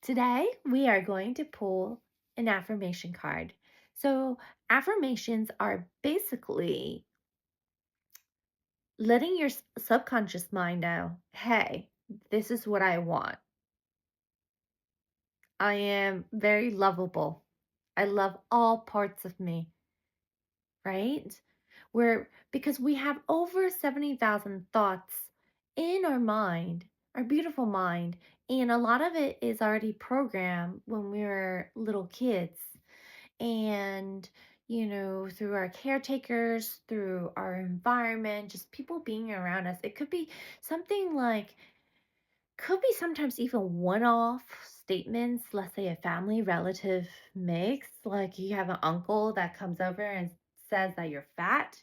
Today, we are going to pull an affirmation card. So, affirmations are basically letting your subconscious mind know, hey, this is what I want. I am very lovable. I love all parts of me, right? Because we have over 70,000 thoughts in our mind, our beautiful mind, and a lot of it is already programmed when we were little kids. And through our caretakers, through our environment, just people being around us, it could be something like, could be sometimes even one-off statements. Let's say a family relative mix, like you have an uncle that comes over and says that you're fat.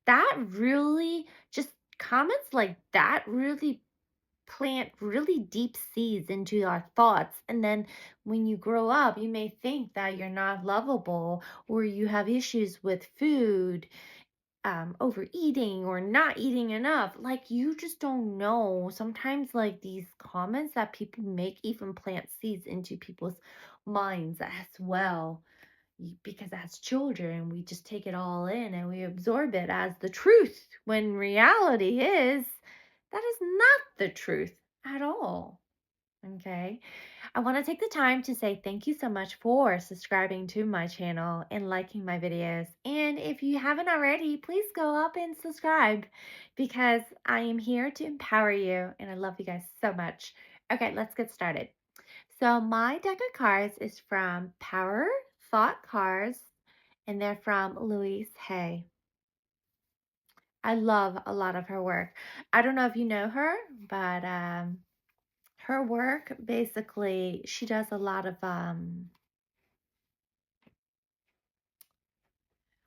That really, just comments like that really plant really deep seeds into our thoughts. And then when you grow up, you may think that you're not lovable, or you have issues with food, overeating, or not eating enough. Like, you just don't know. Sometimes, like, these comments that people make even plant seeds into people's minds as well. Because as children, we just take it all in and we absorb it as the truth, when reality is that is not the truth at all. Okay. I want to take the time to say thank you so much for subscribing to my channel and liking my videos. And if you haven't already, please go up and subscribe, because I am here to empower you and I love you guys so much. Okay, let's get started. So my deck of cards is from Power Thought Cards, and they're from Louise Hay. I love a lot of her work. I don't know if you know her, but her work, basically, she does a lot of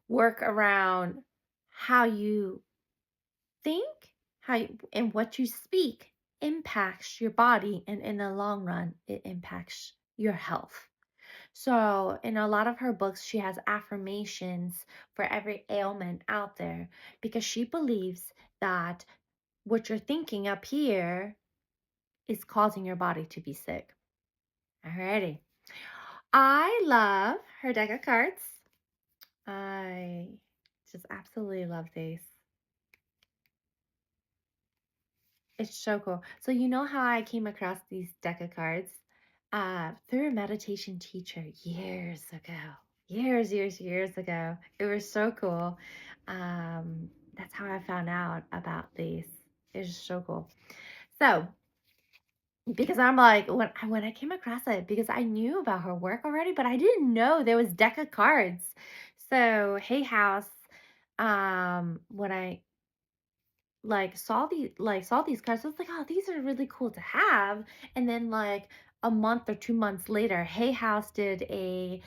work around how you think, and what you speak impacts your body, and in the long run, it impacts your health. So, in a lot of her books, she has affirmations for every ailment out there, because she believes that what you're thinking up here is causing your body to be sick. Alrighty. I love her deck of cards. I just absolutely love these. It's so cool. So you know how I came across these deck of cards? Through a meditation teacher years ago. Years ago. It was so cool. That's how I found out about these. It's just so cool. So, because I'm like, when I came across it, because I knew about her work already, but I didn't know there was deck of cards. So, Hay House, when I saw these cards, I was like, oh, these are really cool to have. And then, like, a month or 2 months later, Hay House did a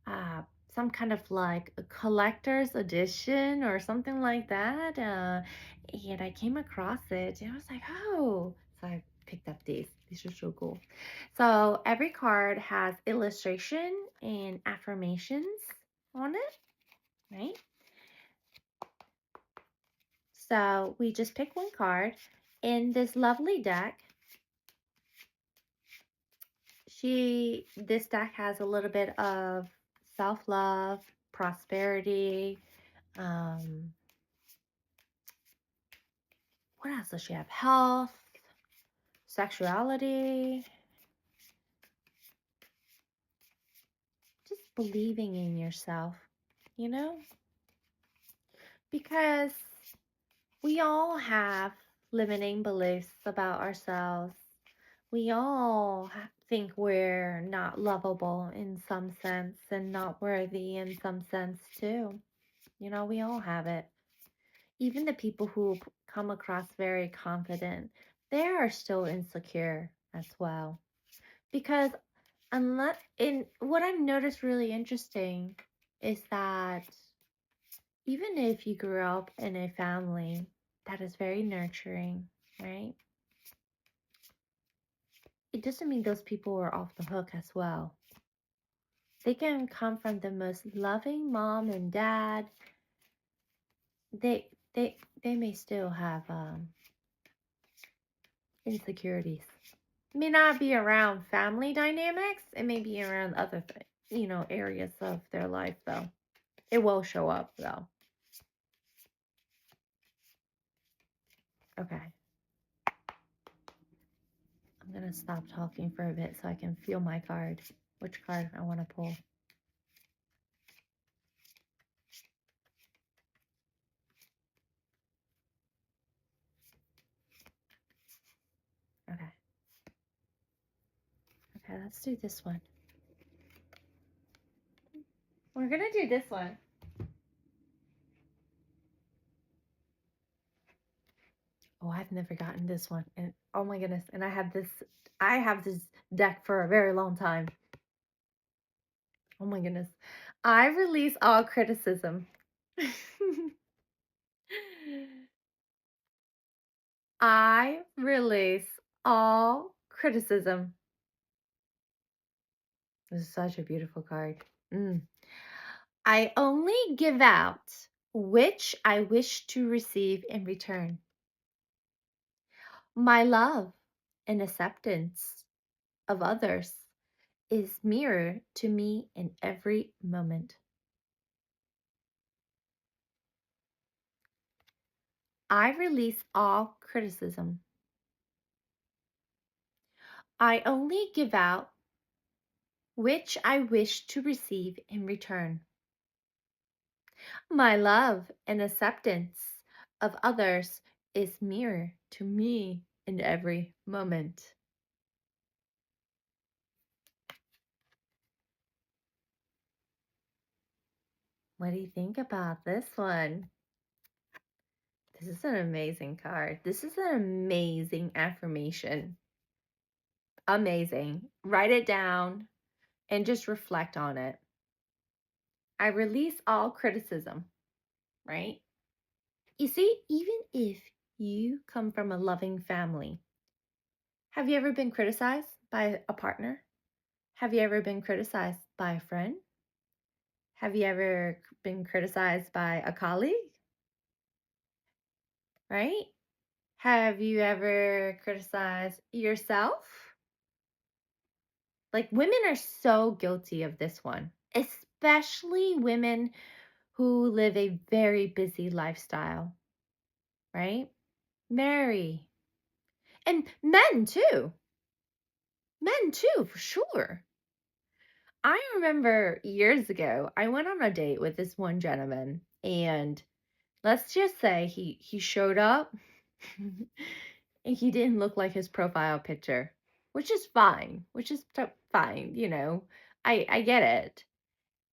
uh some kind of like a collector's edition or something like that. And I came across it and I was like, oh, so I picked up these. These are so cool. So every card has illustration and affirmations on it, right? So we just pick one card. In this lovely deck, this deck has a little bit of self-love, prosperity. What else does she have? Health, sexuality, just believing in yourself, you know? Because we all have limiting beliefs about ourselves. We all think we're not lovable in some sense and not worthy in some sense too. We all have it. Even the people who come across very confident, they are still insecure as well. Because what I've noticed really interesting is that even if you grew up in a family that is very nurturing, right? It doesn't mean those people are off the hook as well. They can come from the most loving mom and dad. They they may still have insecurities. May not be around family dynamics. It may be around other areas of their life, though. It will show up, though. Okay. I'm going to stop talking for a bit so I can feel my card. Which card I want to pull. Okay. Okay, let's do this one. We're going to do this one. Oh, I've never gotten this one. And oh my goodness. And I have this deck for a very long time. Oh my goodness. I release all criticism. I release all criticism. This is such a beautiful card. I only give out which I wish to receive in return. My love and acceptance of others is mirror to me in every moment. I release all criticism. I only give out which I wish to receive in return. My love and acceptance of others is mirror to me in every moment. What do you think about this one? This is an amazing card. This is an amazing affirmation. Amazing. Write it down and just reflect on it. I release all criticism, right? You see, even if you come from a loving family, have you ever been criticized by a partner? Have you ever been criticized by a friend? Have you ever been criticized by a colleague? Right? Have you ever criticized yourself? Like, women are so guilty of this one, especially women who live a very busy lifestyle, right? Mary. And men too. Men too, for sure. I remember years ago, I went on a date with this one gentleman, and let's just say he showed up and he didn't look like his profile picture, which is fine, fine, I get it.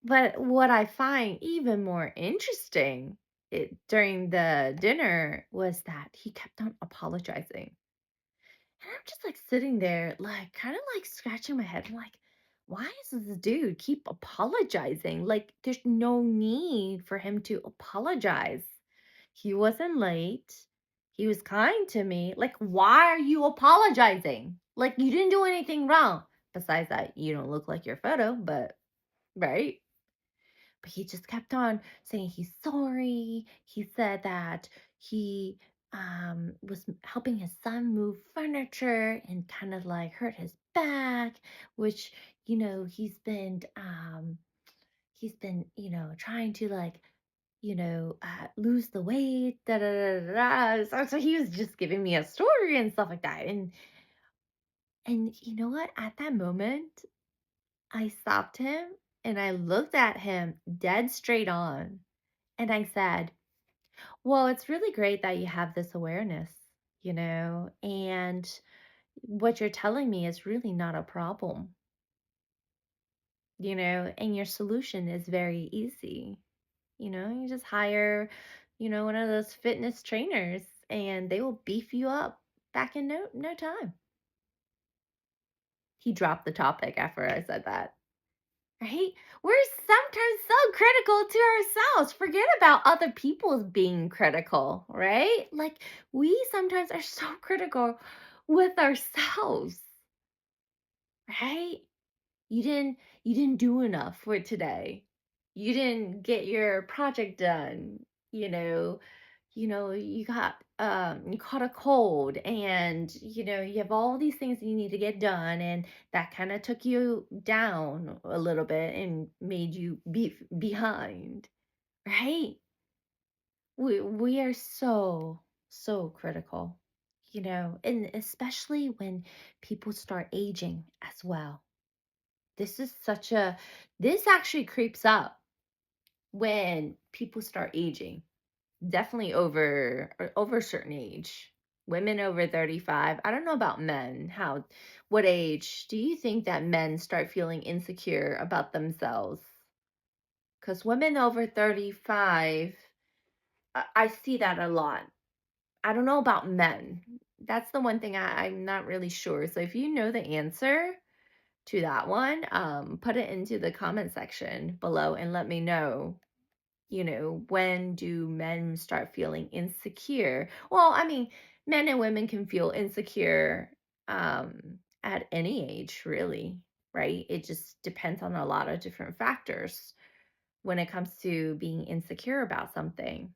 But what I find even more interesting during the dinner was that he kept on apologizing. And I'm just like sitting there, like kind of like scratching my head. I'm like, why does this dude keep apologizing? Like, there's no need for him to apologize. He wasn't late. He was kind to me. Like, why are you apologizing? Like, you didn't do anything wrong. Besides that, you don't look like your photo, but right? But he just kept on saying he's sorry. He said that he was helping his son move furniture and kind of like hurt his back, which he's been trying to like lose the weight. Da, da, da, da, da. So he was just giving me a story and stuff like that, and you know what? At that moment, I stopped him and I looked at him dead straight on and I said, well, it's really great that you have this awareness, and what you're telling me is really not a problem, and your solution is very easy. You just hire, one of those fitness trainers and they will beef you up back in no time. He dropped the topic after I said that. Right? We're sometimes so critical to ourselves. Forget about other people's being critical, right? Like we sometimes are so critical with ourselves. Right? You didn't do enough for today. You didn't get your project done. You got you caught a cold, and you have all these things that you need to get done, and that kind of took you down a little bit and made you be behind, right? We are so critical, and especially when people start aging as well. This is such a this actually creeps up when people start aging. Definitely over a certain age. Women over 35. I don't know about men. What age do you think that men start feeling insecure about themselves? Because women over 35, I see that a lot. I don't know about men. That's the one thing I'm not really sure. So if you know the answer to that one, put it into the comment section below and let me know. When do men start feeling insecure? Well, I mean, men and women can feel insecure at any age, really, right? It just depends on a lot of different factors when it comes to being insecure about something.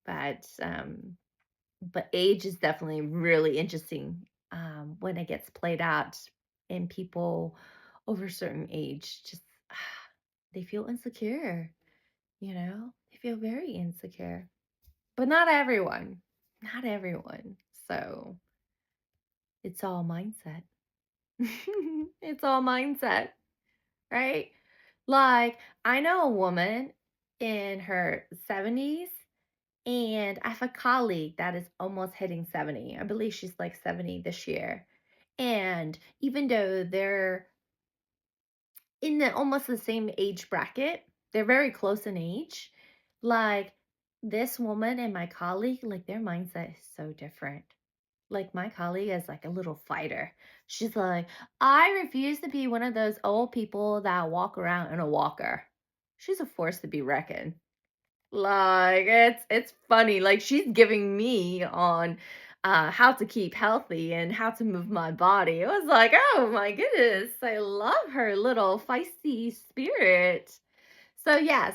But age is definitely really interesting when it gets played out in people over a certain age. Just they feel insecure, they feel very insecure. But not everyone. Not everyone. So it's all mindset. It's all mindset, right? Like, I know a woman in her 70s, and I have a colleague that is almost hitting 70. I believe she's like 70 this year. And even though they're in almost the same age bracket, they're very close in age. Like, this woman and my colleague, like, their mindset is so different. Like, my colleague is like a little fighter. She's like, I refuse to be one of those old people that walk around in a walker. She's a force to be reckoned. Like, it's funny. Like, she's giving me on how to keep healthy and how to move my body. It was like, oh my goodness, I love her little feisty spirit. So yes,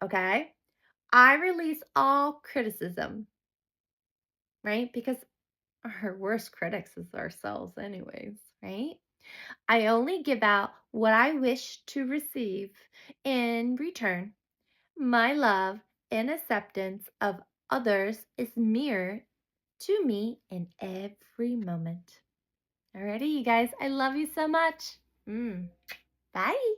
okay. I release all criticism, right? Because our worst critics is ourselves anyways, right? I only give out what I wish to receive in return. My love and acceptance of others is mirrored to me in every moment. Alrighty, you guys, I love you so much. Bye.